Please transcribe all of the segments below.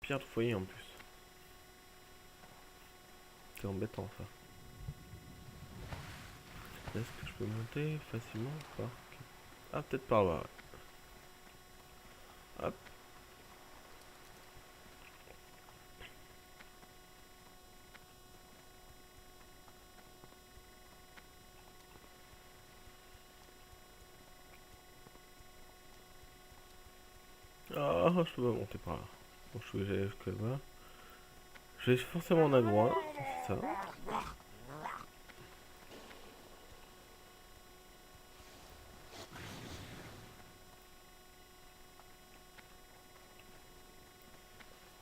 pierre de foyer en plus. C'est embêtant ça. Est-ce que je peux monter facilement ou pas? Ah, peut-être par là. Ouais. Hop. Ah, je peux pas monter par là. Bon, je suis allé jusque là. Je vais forcément en agro, hein, c'est ça.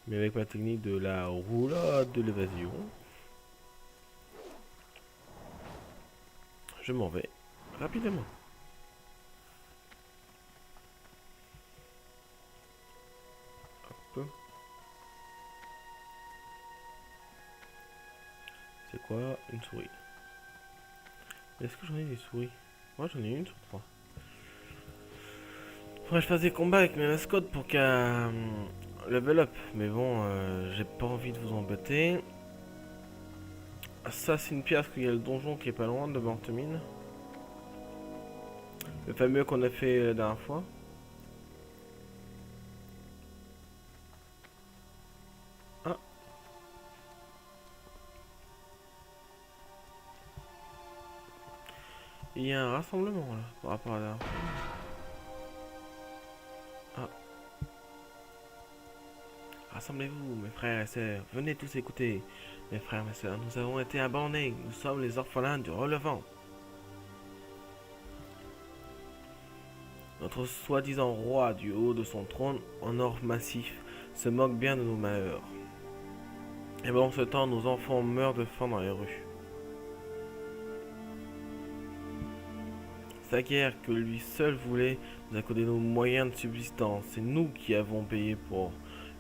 Mais avec ma technique de la roulade de l'évasion, je m'en vais rapidement. Hop. C'est quoi une souris? Est-ce que j'en ai des souris? Moi j'en ai une sur trois. Faudrait que je fasse des combats avec mes mascottes pour qu'elle level up. Mais bon, j'ai pas envie de vous embêter. Ça c'est une pièce qu'il y a le donjon qui est pas loin de Mortemine. Le fameux qu'on a fait la dernière fois. Ah, il y a un rassemblement là par rapport à la dernière fois. Ah, rassemblez-vous mes frères et sœurs. Venez tous écouter. Mes frères et sœurs, nous avons été abandonnés. Nous sommes les orphelins du relevant. Notre soi-disant roi du haut de son trône en or massif se moque bien de nos malheurs. Et pendant ce temps, nos enfants meurent de faim dans les rues. Sa guerre que lui seul voulait nous accorder nos moyens de subsistance. C'est nous qui avons payé pour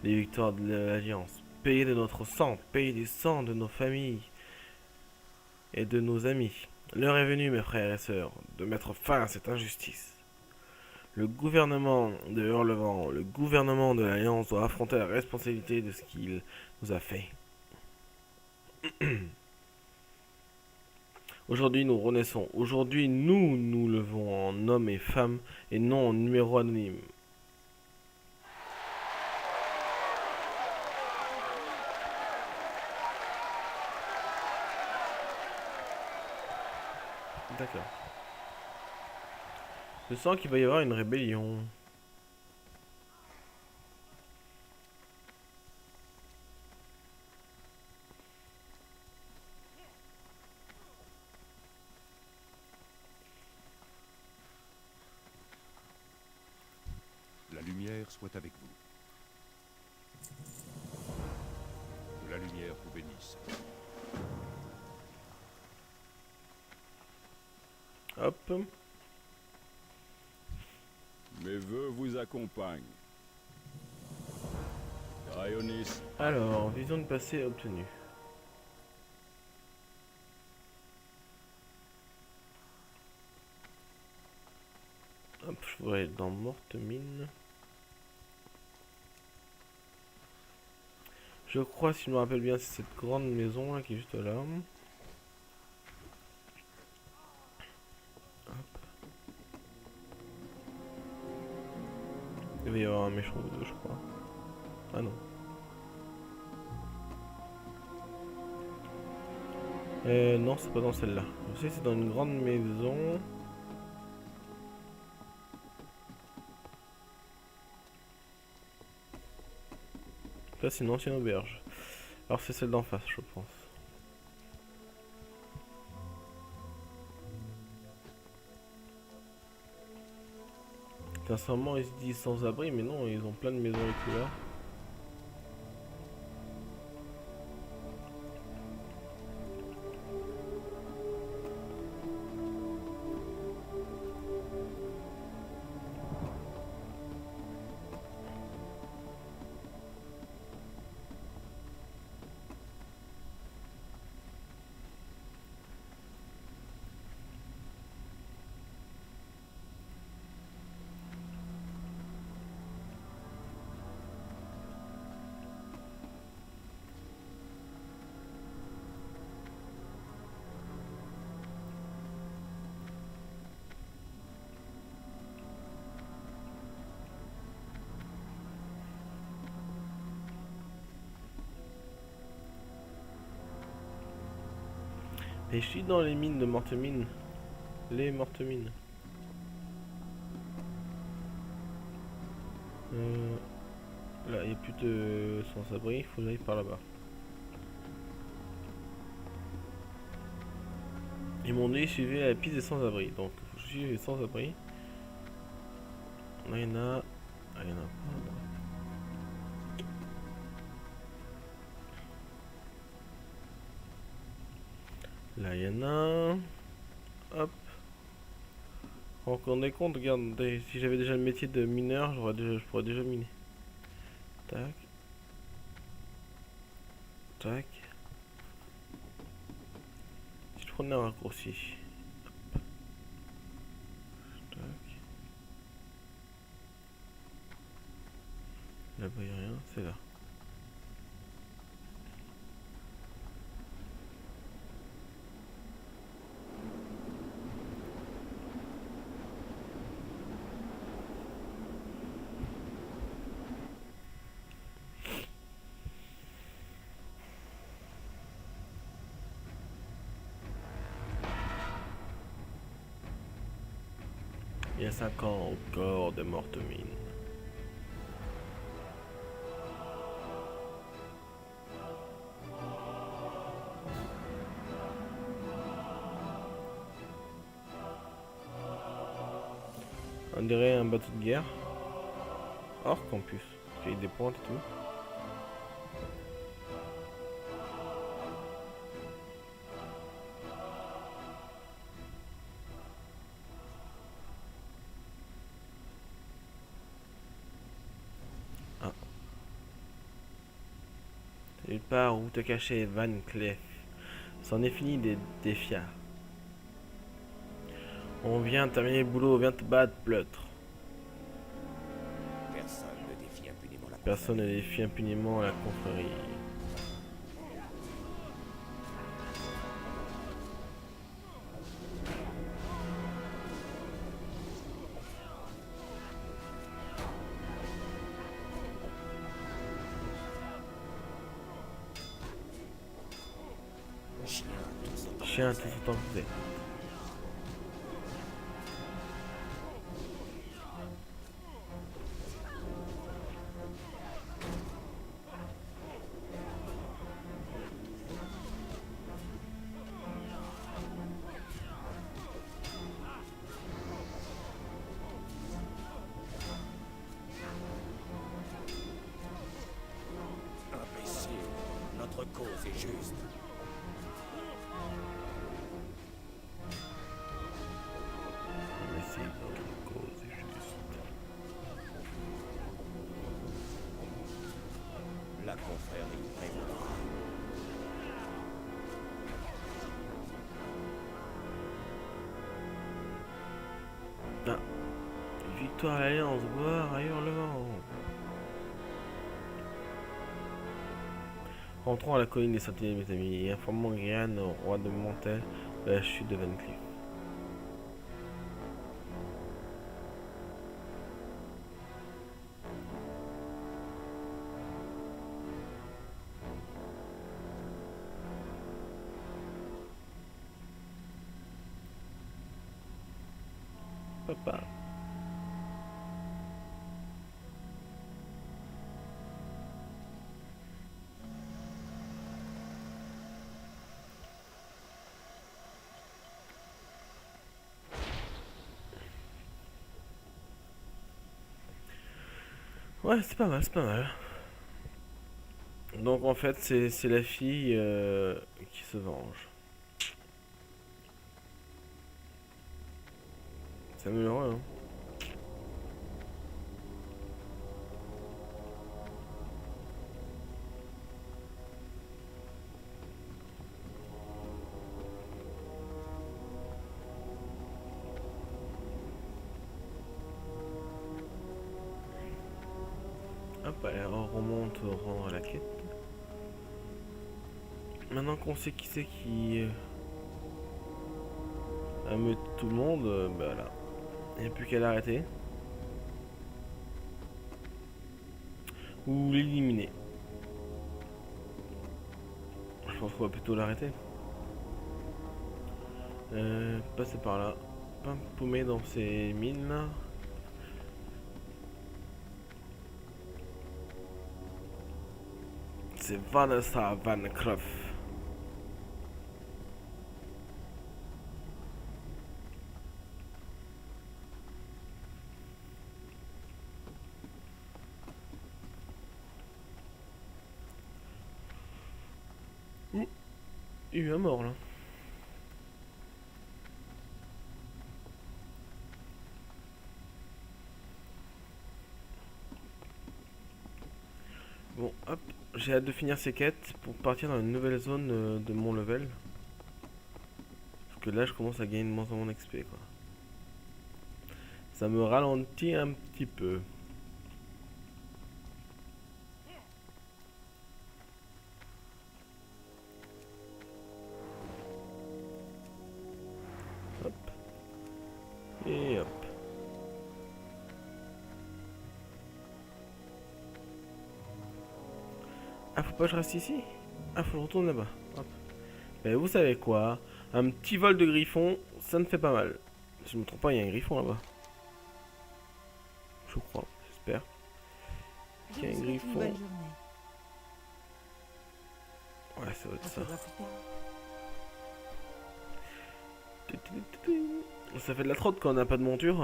les victoires de l'Alliance. Payé de notre sang, payé du sang de nos familles et de nos amis. L'heure est venue, mes frères et sœurs, de mettre fin à cette injustice. Le gouvernement de Hurlevent, le gouvernement de l'Alliance doit affronter la responsabilité de ce qu'il nous a fait. Aujourd'hui, nous renaissons. Aujourd'hui, nous nous levons en hommes et femmes et non en numéros anonymes. D'accord. Je sens qu'il va y avoir une rébellion. La lumière soit avec vous. Que la lumière vous bénisse. Hop. Mes vœux vous accompagnent. Draionis, Alors, vision de passé obtenue. Hop, je vais aller dans Morte Mine. Je crois, si je me rappelle bien, c'est cette grande maison là qui est juste là. Hop. Il va y avoir un méchant ou deux, je crois. Ah non. Non, c'est pas dans celle-là. Je sais que c'est dans une grande maison. Là, c'est une ancienne auberge. Alors, c'est celle d'en face, je pense. Sincèrement, ils se disent sans abri, mais non, ils ont plein de maisons et tout là. Et je suis dans les mines de Mortemine. Les Mortemines. Là, il n'y a plus de sans-abri, il faut que j'aille par là-bas. Ils m'ont dit suivez la piste des sans-abri, donc il faut que je suive les sans-abri. Là, il y en a. Ah, il y en a pas. Là, il y en a. Hop. Encore des comptes, regarde, si j'avais déjà le métier de mineur, je pourrais déjà miner. Tac. Tac. Si je prenais un raccourci. Hop. Tac. Là-bas, il n'y a rien, c'est là. Il y a 5 ans au corps de Mortemine. On dirait un bateau de guerre. Hors campus. Il y a des pointes et tout. Ah. Nulle part où te cacher Van Cleef. C'en est fini des fiards. On vient terminer le boulot, viens te battre, pleutre. Personne ne défie impunément la Personne ne défie impunément la confrérie. Chien tout autant que vous êtes. Imbécile, notre cause est juste. Mais c'est notre cause est juste. La confrérie prévaudra. Ah. Victoire à l'Alliance, gloire à Hurlement. Rentrons à la colline des sentinelles, mes amis, et informons Grian, au roi de Montel, de la chute de Van Cleef. Papa. Ouais, c'est pas mal, c'est pas mal. Donc en fait, c'est la fille qui se venge. C'est amélioré, hein. Hop, allez, on remonte au rang à la quête. Maintenant qu'on sait qui c'est qui ameute tout le monde, bah là, il n'y a plus qu'à l'arrêter. Ou l'éliminer. Je pense qu'on va plutôt l'arrêter. Passer par là. Pas me paumer dans ces mines là. C'est Vanessa Van Clough. Il y a eu un mort là. Bon, hop, j'ai hâte de finir ces quêtes pour partir dans une nouvelle zone de mon level. Parce que là, je commence à gagner de moins en moins d'XP, quoi. Ça me ralentit un petit peu. Hop. Et hop. Ah, faut pas que je reste ici? Ah, faut que je retourne là-bas. Hop. Mais vous savez quoi? Un petit vol de griffon, ça ne fait pas mal. Si je me trompe pas, il y a un griffon là-bas. Je crois, j'espère. Je Qu'il y a vous un souhaite une griffon. bonne journée. Ouais, ça doit être On ça. se voit plus tard. Ça fait de la trotte quand on n'a pas de monture.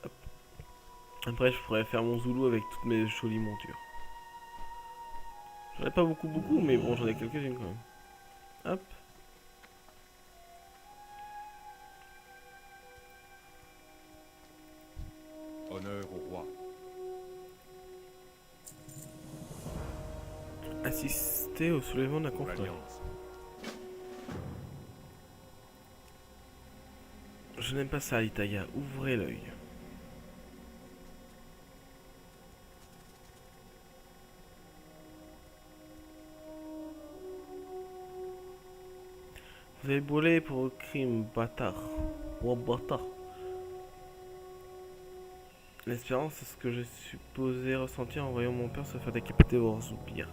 Hop. Après, je pourrais faire mon zoulou avec toutes mes jolies montures. J'en ai pas beaucoup, mais bon, j'en ai quelques-unes quand même. Hop. Honneur au roi. Assister au soulèvement de la Pour confrérie. l'Alliance. Je n'aime pas ça, Alitaïa. Ouvrez l'œil. Vous avez brûlé pour crime, bâtard. Oh, bâtard. L'espérance, c'est ce que je supposais ressentir en voyant mon père se faire décapiter au soupir.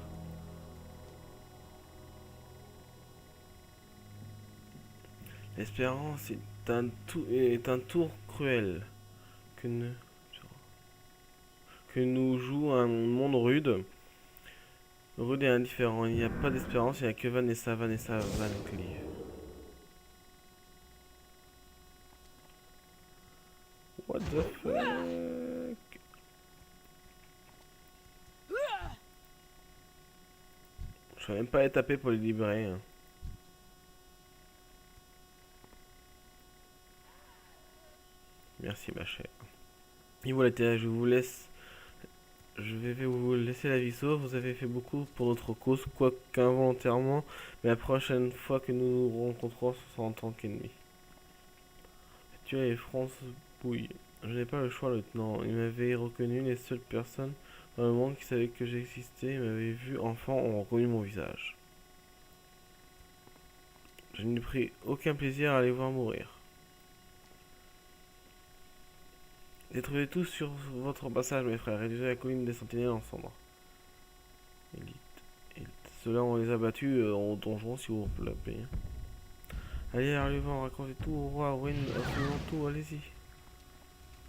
L'espérance est un tour cruel que nous joue un monde rude. Rude et indifférent. Il n'y a pas d'espérance, il n'y a que Vanessa Van Cleef. What the fuck? Je vais même pas les taper pour les libérer. Hein. Merci ma chère. Et voilà, je vous laisse. Je vais vous laisser la vie sauve. Vous avez fait beaucoup pour notre cause, quoique involontairement. Mais la prochaine fois que nous nous rencontrons, ce sera en tant qu'ennemis. Tu es France Bouille. Je n'ai pas le choix, lieutenant. Il m'avait reconnu. Les seules personnes dans le monde qui savaient que j'existais. Ils m'avaient vu enfant, ont reconnu mon visage. Je n'ai pris aucun plaisir à les voir mourir. Détruisez tout sur votre passage, mes frères. Réduisez la colline des sentinelles en cendres. Élite. Ceux-là, on les a battus au donjon, si vous la payez. Allez, Arlevent, racontez tout au roi, Wayne, absolument tout, allez-y.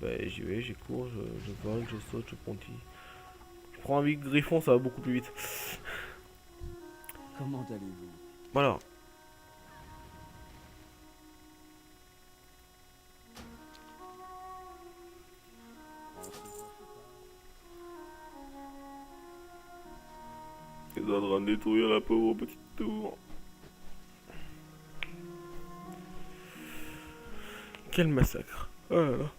Bah, j'y vais, j'y cours, je vole, je saute, je pontille. Je prends un big griffon, ça va beaucoup plus vite. Comment allez-vous? Bon alors. Ils sont en train de détruire la pauvre petite tour. Quel massacre. Oh là là.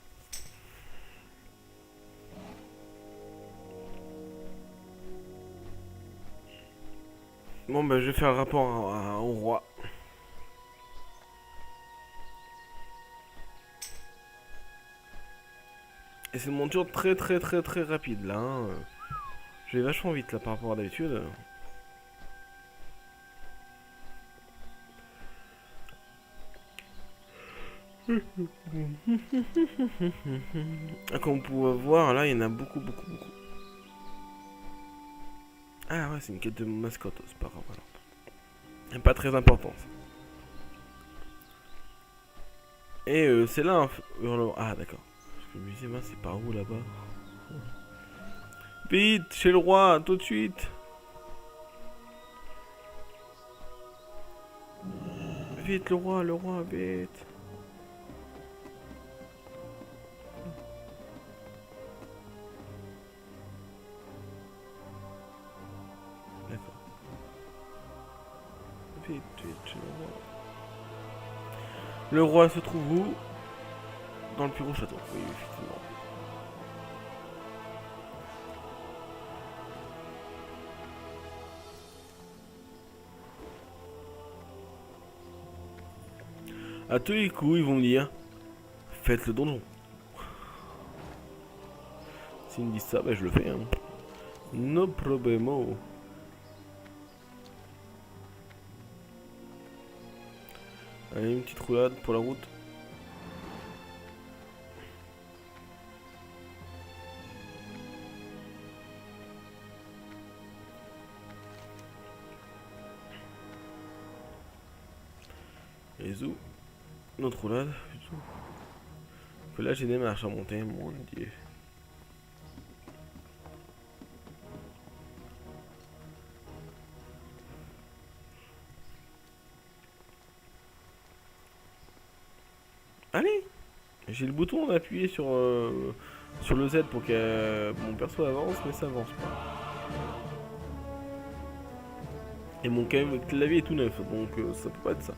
Bon bah je vais faire un rapport au roi. Et c'est une monture très rapide là. Hein. Je vais vachement vite là par rapport à d'habitude. Comme vous pouvez voir là il y en a beaucoup. Ah ouais, c'est une quête de mascotte, c'est pas grave alors. Et pas très important ça. Et c'est là un hurlement. Ah d'accord. Parce que le musée, mince, c'est par où là-bas? Vite, chez le roi, tout de suite. Vite, le roi, vite. D'accord. Vite, vite, chez le roi. Le roi se trouve où? Dans le plus gros château. Oui, effectivement. À tous les coups, ils vont me dire faites le donjon. S'ils me disent ça, ben je le fais. Hein. No problemo. Allez, une petite roulade pour la route. Et zou. Notre roulade, plutôt. Que là, j'ai des marches à monter, mon dieu. Allez! J'ai le bouton d'appuyé sur le Z pour que mon perso avance, mais ça avance pas. Et mon clavier est tout neuf, donc ça peut pas être ça.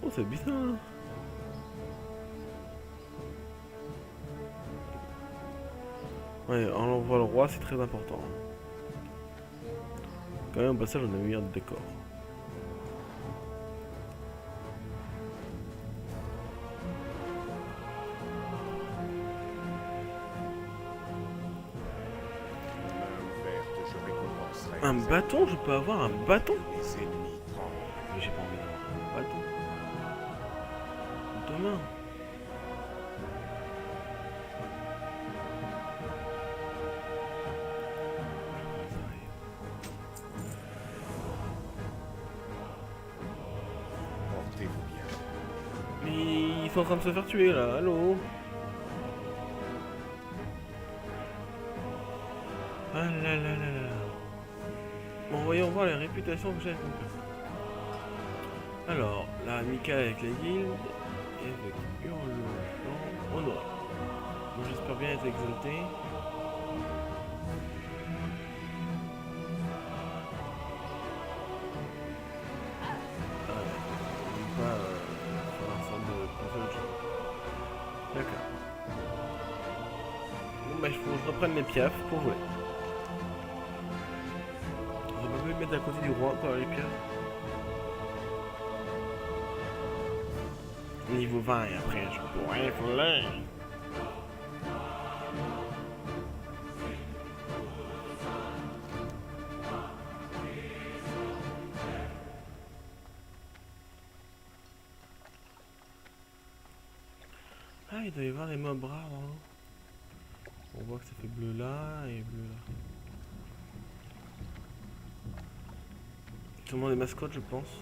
Oh, c'est bizarre. Ouais, on envoie le roi, c'est très important. Quand même, au passage, on a mis un décor. Un bâton? Je peux avoir un bâton? Les ennemis tremblent. Mais j'ai pas envie d'avoir un bâton. Demain. Portez-vous bien. Mais ils sont en train de se faire tuer là, allô? Ah là là là là. Bon, voyons voir la réputation que j'ai avec mon perso. Alors, la amicale avec la guilde et avec Hurle-Champ honoré. Bon, j'espère bien être exalté. Pas faire un sort de console. D'accord. Bon, bah, il faut que je reprenne les piafs pour jouer. On va pas me mettre à côté du roi pour les piafs. Niveau 20 et après je pourrais voler. Ah, il doit y avoir des mobs rares dans l'eau. On voit que ça fait bleu là et bleu là. Sûrement des mascottes, je pense.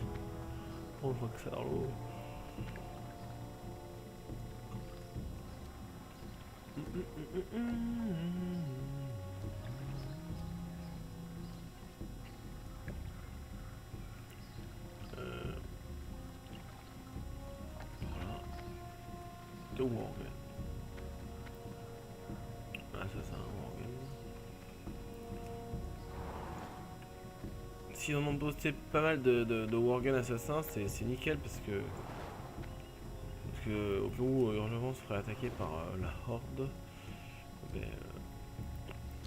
On voit que ça dans l'eau. Voilà. De Worgen. Ah, ça c'est un Worgen. Si on en bossait pas mal de Worgen assassins, c'est nickel parce que au cas où Hurlement se ferait attaquer par la horde, ben,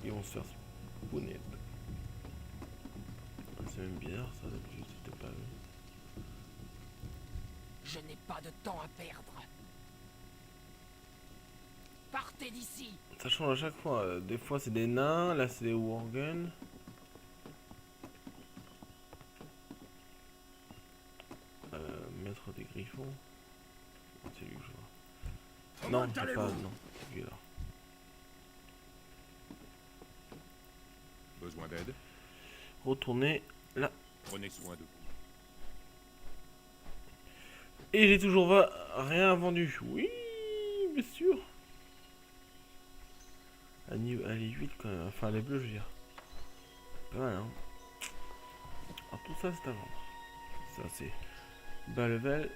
ils vont se faire spawner. Ah, c'est même bizarre ça, d'habitude c'était pas vu. Je n'ai pas de temps à perdre. Partez d'ici. Ça change à chaque fois, des fois c'est des nains, là c'est des Worgen. Maître des griffons. C'est lui que je vois. Non, c'est pas, non, c'est lui là. Besoin d'aide? Retournez là. Prenez soin de vous. Et j'ai toujours rien vendu. Oui, bien sûr. Elle est 8 quand même. Enfin, elle est bleue, je veux dire. Pas mal, hein. Alors, tout ça, c'est à vendre. Ça, c'est bas level.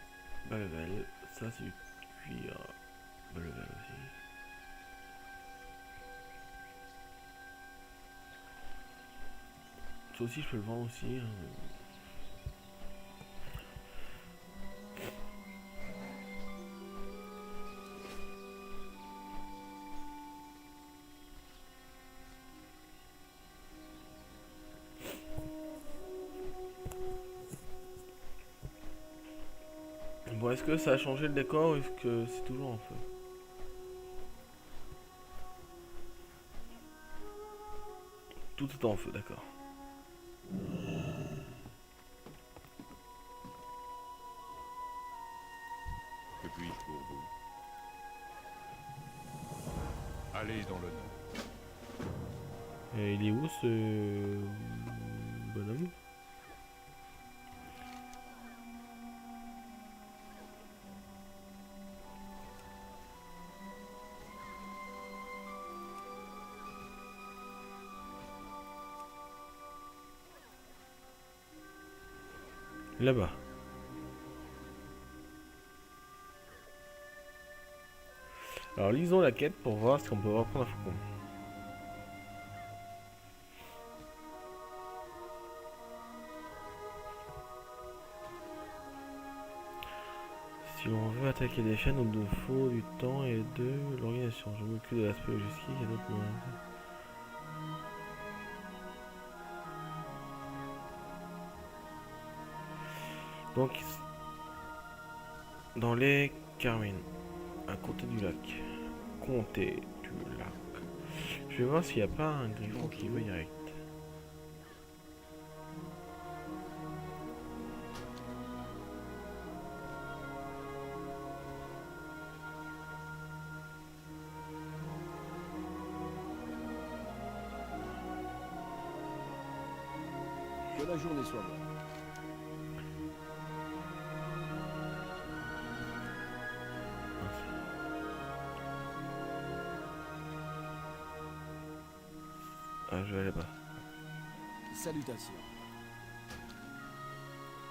Bas level. Ça, c'est du cuir. Bas level aussi. Ça aussi, je peux le vendre aussi. Hein. Bon, est-ce que ça a changé le décor ou est-ce que c'est toujours en feu? Tout est en feu, d'accord. Que puis-je pour vous? Allez dans le nord. Et il est où ce bonhomme? Là-bas. Alors lisons la quête pour voir si on peut reprendre un faucon. Si on veut attaquer des chaînes, il nous faut du temps et de l'organisation. Je m'occupe de l'aspect logistique et d'autres moyens. Donc, dans les Carmines, à côté du lac. Comté du lac. Je vais voir s'il n'y a pas un griffon qui va direct. Que la journée soit bonne. Ah, je vais là-bas. Salutations.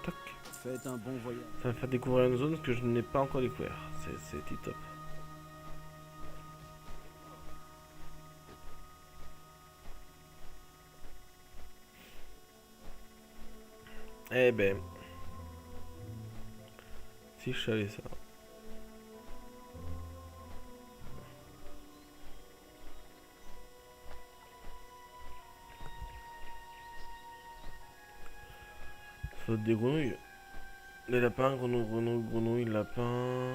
Toc. Faites un bon voyage. Ça va me faire découvrir une zone que je n'ai pas encore découvert. C'est tip top. Eh ben. Si je savais ça. Saute des grenouilles. Des lapins, grenouilles, lapins.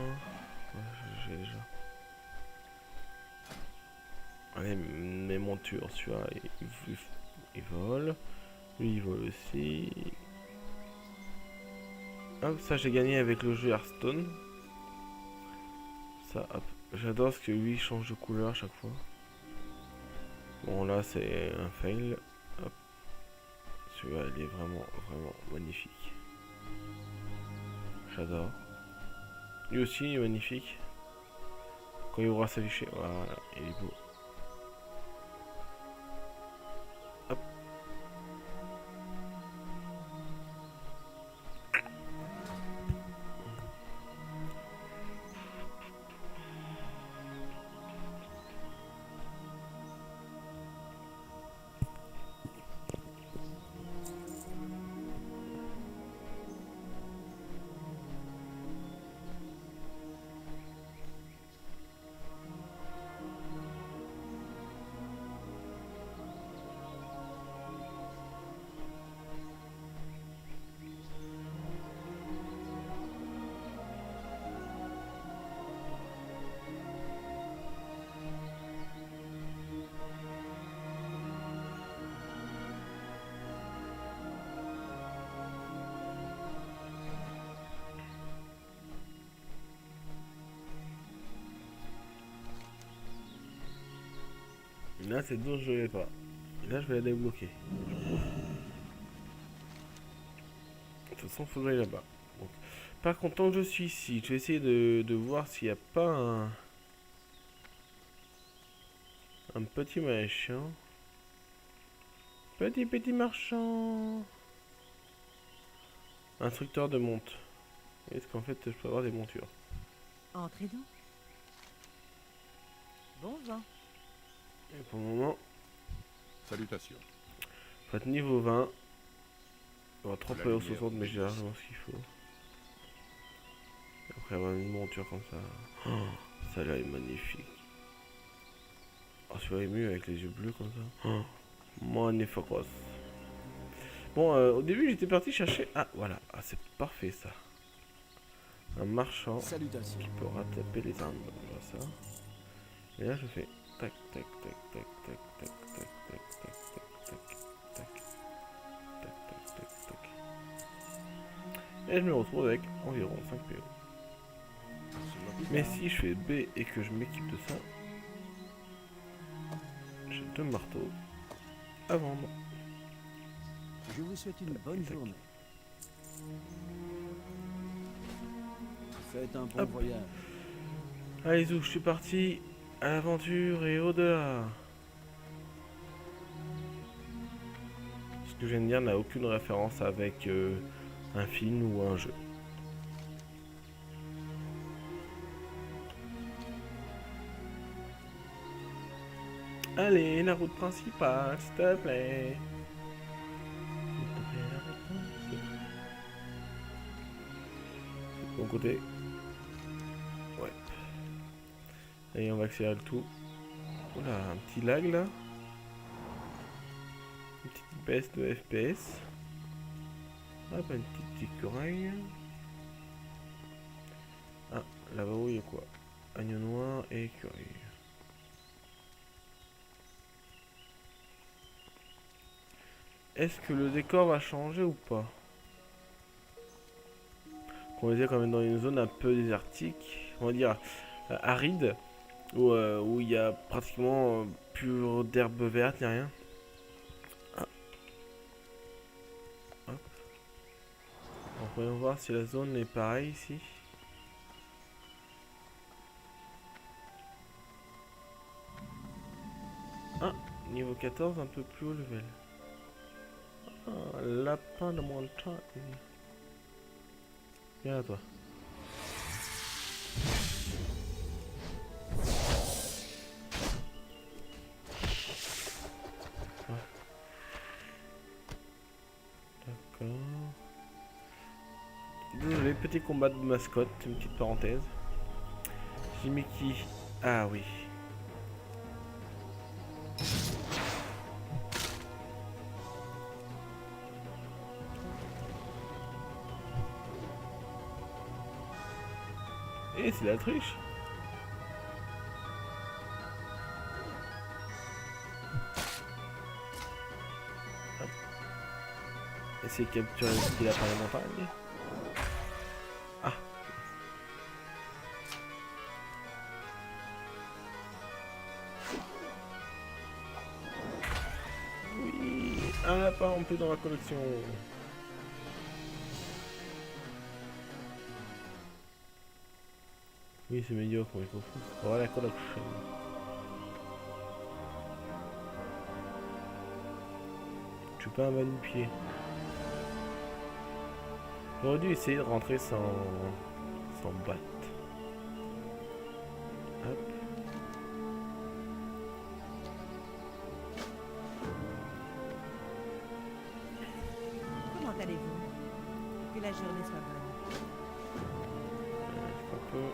Ouais, j'ai déjà. Allez, mes montures, celui-là, il vole. Lui, il vole aussi. Hop, ça j'ai gagné avec le jeu Hearthstone. Ça, hop. J'adore ce que lui il change de couleur à chaque fois. Bon, là c'est un fail. Hop. Celui-là, il est vraiment magnifique. J'adore. Lui aussi, il est magnifique. Quand il aura s'afficher, voilà, il est beau. Hop. Là, c'est bon, je l'ai pas. Et là, je vais la débloquer. De toute façon, faut que j'aille là-bas. Donc, par contre, tant que je suis ici, je vais essayer de voir s'il n'y a pas un petit marchand. Petit marchand. Instructeur de monte. Est-ce qu'en fait, je peux avoir des montures? Entrez donc. Bon vent. Et pour le moment, Salutations. faut être niveau 20. On va 3 La PO lumière 60, mais j'ai glisse. largement ce qu'il faut. Et après, avoir une monture comme ça. Oh, ça là est magnifique. Oh, celui-là est mieux avec les yeux bleus comme ça. Oh, magnifique. Bon, au début, j'étais parti chercher. Ah, voilà. Ah, c'est parfait ça. Un marchand Salutations. qui pourra taper les armes. Voilà ça. Et là, je fais tac, tac, tac, tac, tac, tac, tac, tac, tac, tac, tac, tac, tac, tac, tac. Et je me retrouve avec environ 5 PO. Mais si je fais B et que je m'équipe de ça, j'ai 2 marteaux à vendre. Je vous souhaite une bonne journée. Faites un bon Hop. voyage. Allez Zou, je suis parti à l'aventure et au-delà. Ce que je viens de dire n'a aucune référence avec un film ou un jeu. Allez, la route principale, s'il te plaît. S'il te plaît, la route principale. De mon côté. Ouais. Allez, on va accélérer le tout. Oula, un petit lag là. Une petite baisse de FPS. Hop, une petite écureuil. Ah, là-bas, où il y a quoi? Agneau noir et écureuil. Est-ce que le décor va changer ou pas? On va dire quand même dans une zone un peu désertique, on va dire aride, où il y a pratiquement plus d'herbe verte ni rien. Ah. Hop. On va voir si la zone est pareille ici. Ah, niveau 14, un peu plus haut level. Ah, lapin de montagne. Viens à toi. Ouais. D'accord. Désolé, petit combat de mascotte, une petite parenthèse. Jimiki. Ah oui. Et c'est la triche. Hop. Essayer de capturer le petit lapin de montagne. Ah. Oui, un lapin en plus dans la collection. Oui, c'est médiocre, mais il faut foutre. Voilà la collection. Je suis pas un mal du pied. J'aurais dû essayer de rentrer sans battre. Hop. Comment allez-vous? Que la journée soit bonne. Est-ce qu'on peut...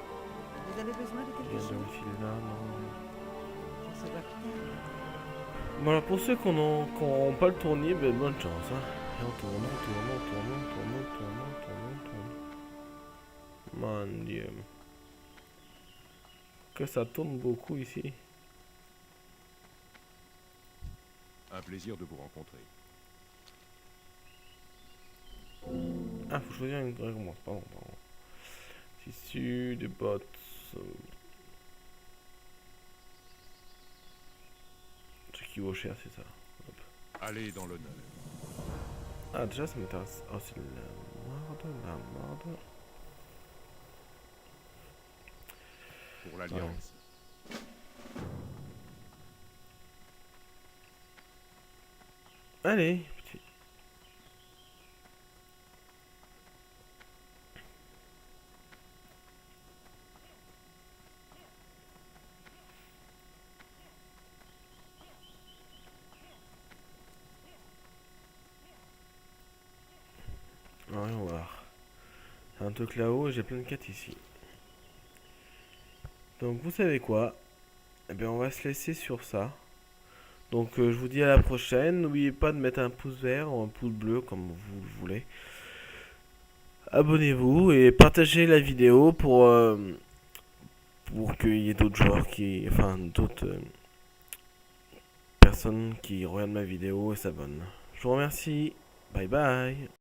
Vous avez besoin de Il quelque y a un chose? domicile là, non. On se voit plus tard. Voilà, pour ceux qui n'ont pas le tournier, ben, bonne chance. Hein. Et on tourne, on tourne, on tourne, on tourne, on tourne, on tourne, on tourne. Mon Dieu. Que ça tourne beaucoup ici. Un plaisir de vous rencontrer. Ah, faut choisir une récompense, pardon. Tissu, des bottes. Ce qui vaut cher, c'est ça. Hop. Allez dans l'honneur. Ah, déjà, ça m'intéresse. Oh, c'est la merde. Pour l'Alliance. Allez, petit. Voyons voir. C'est un truc là-haut et j'ai plein de quêtes ici. Donc vous savez quoi? Eh bien on va se laisser sur ça. Donc je vous dis à la prochaine. N'oubliez pas de mettre un pouce vert ou un pouce bleu comme vous le voulez. Abonnez-vous et partagez la vidéo pour qu'il y ait d'autres joueurs qui... Enfin d'autres personnes qui regardent ma vidéo et s'abonnent. Je vous remercie. Bye bye.